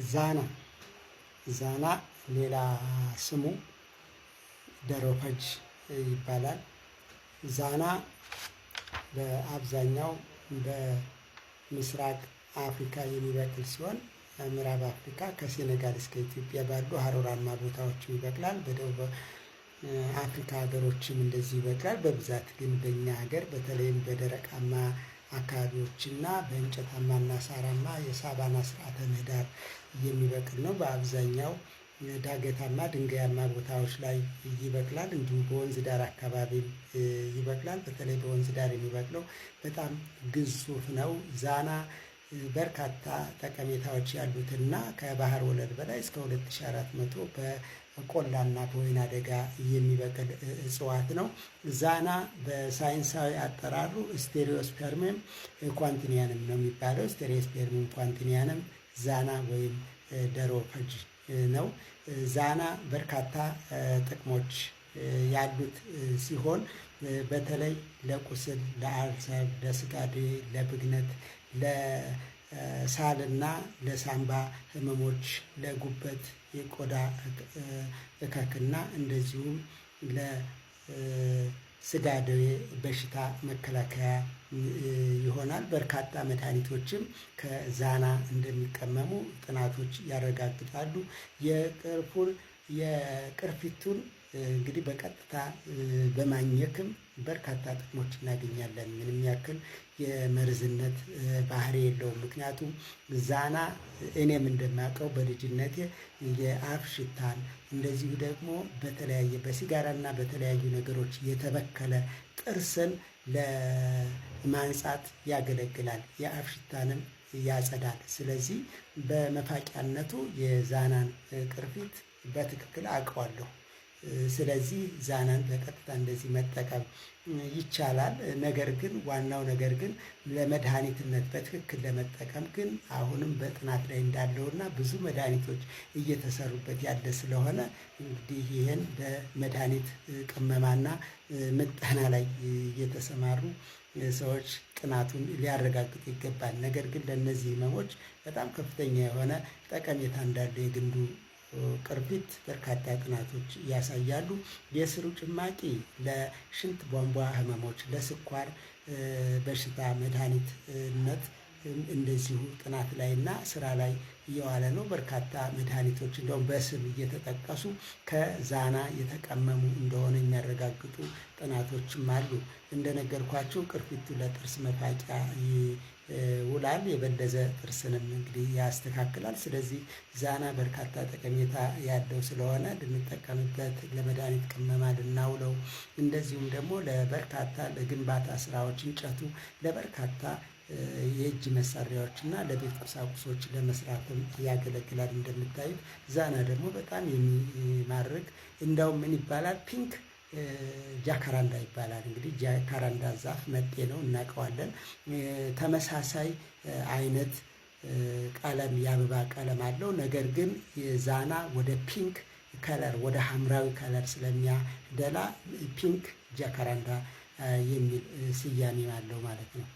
ዛና ዛና ሌላ ስሙ ደሮ ፈጅ ይባላል። ዛና በአብዛኛው በምስራቅ አፍሪካ የሚበቅል ሲሆን ምዕራብ አፍሪካ ከሴኔጋል እስከ ኢትዮጵያ ባሉ ሀሩራማ ቦታዎች ይበቅላል። በደቡብ አፍሪካ ሀገሮችም እንደዚህ ይበቅላል። በብዛት ግን በእኛ ሀገር በተለይም በደረቃማ አካባቢዎችና በእንጨታማና ሳራማ የሳቫና ስርዓተ ምህዳር የሚበቅል ነው። በአብዛኛው ዳገታማ ድንጋያማ ቦታዎች ላይ ይበቅላል። እንዲሁም በወንዝ ዳር አካባቢ ይበቅላል። በተለይ በወንዝ ዳር የሚበቅለው በጣም ግዙፍ ነው። ዛና በርካታ ጠቀሜታዎች ያሉትና ከባህር ወለል በላይ እስከ 2400 በቆላና በወይና ደጋ የሚበቅል እጽዋት ነው። ዛና በሳይንሳዊ አጠራሩ ስቴሪዮስፐርሚየም ኳንቲኒያንም ነው የሚባለው። ስቴሪዮስፐርሚየም ኳንቲኒያንም ዛና ወይም ደሮ ፈጅ ነው። ዛና በርካታ ጥቅሞች ያሉት ሲሆን በተለይ ለቁስል፣ ለአልሰር፣ ለስጋዴ፣ ለብግነት፣ ለሳልና ለሳምባ ህመሞች፣ ለጉበት፣ የቆዳ እከክና እንደዚሁም ለስጋ ደዌ በሽታ መከላከያ ይሆናል። በርካታ መድኃኒቶችም ከዛና እንደሚቀመሙ ጥናቶች ያረጋግጣሉ። የቅርፊቱን እንግዲህ በቀጥታ በማኘክም በርካታ ጥቅሞች እናገኛለን። ምንም ያክል የመርዝነት ባህሪ የለውም። ምክንያቱም ዛና እኔም እንደማውቀው በልጅነቴ የአፍ ሽታን እንደዚሁ ደግሞ በተለያየ በሲጋራና በተለያዩ ነገሮች የተበከለ ጥርስን ለማንጻት ያገለግላል። የአፍ ሽታንም ያጸዳል። ስለዚህ በመፋቂያነቱ የዛናን ቅርፊት በትክክል አውቀዋለሁ። ስለዚህ ዛናን በቀጥታ እንደዚህ መጠቀም ይቻላል። ነገር ግን ዋናው ነገር ግን ለመድኃኒትነት በትክክል ለመጠቀም ግን አሁንም በጥናት ላይ እንዳለውና ብዙ መድኃኒቶች እየተሰሩበት ያለ ስለሆነ እንግዲህ ይህን በመድኃኒት ቅመማና ምጠና ላይ የተሰማሩ ሰዎች ጥናቱን ሊያረጋግጡ ይገባል። ነገር ግን ለእነዚህ ህመሞች በጣም ከፍተኛ የሆነ ጠቀሜታ እንዳለው የግንዱ ቅርፊት በርካታ ጥናቶች ያሳያሉ። የስሩ ጭማቂ ለሽንት ቧንቧ ህመሞች፣ ለስኳር በሽታ መድኃኒትነት እንደዚሁ ጥናት ላይ እና ስራ ላይ እየዋለ ነው። በርካታ መድኃኒቶች እንደውም በስም እየተጠቀሱ ከዛና የተቀመሙ እንደሆነ የሚያረጋግጡ ጥናቶችም አሉ። እንደነገርኳቸው ቅርፊቱ ለጥርስ መፋቂያ ይውላል። የበለዘ ጥርስንም እንግዲህ ያስተካክላል። ስለዚህ ዛና በርካታ ጠቀሜታ ያለው ስለሆነ ልንጠቀምበት፣ ለመድኃኒት ቅመማ ልናውለው፣ እንደዚሁም ደግሞ ለበርካታ ለግንባታ ስራዎች እንጨቱ ለበርካታ የእጅ መሳሪያዎች እና ለቤት ቁሳቁሶች ለመስራትም ያገለግላል። እንደምታዩት ዛና ደግሞ በጣም የሚማርክ እንደውም ምን ይባላል ፒንክ ጃካራንዳ ይባላል። እንግዲህ ጃካራንዳ ዛፍ መጤ ነው እናውቀዋለን። ተመሳሳይ አይነት ቀለም የአበባ ቀለም አለው። ነገር ግን የዛና ወደ ፒንክ ከለር ወደ ሐምራዊ ከለር ስለሚያደላ ፒንክ ጃካራንዳ የሚል ስያሜ አለው ማለት ነው።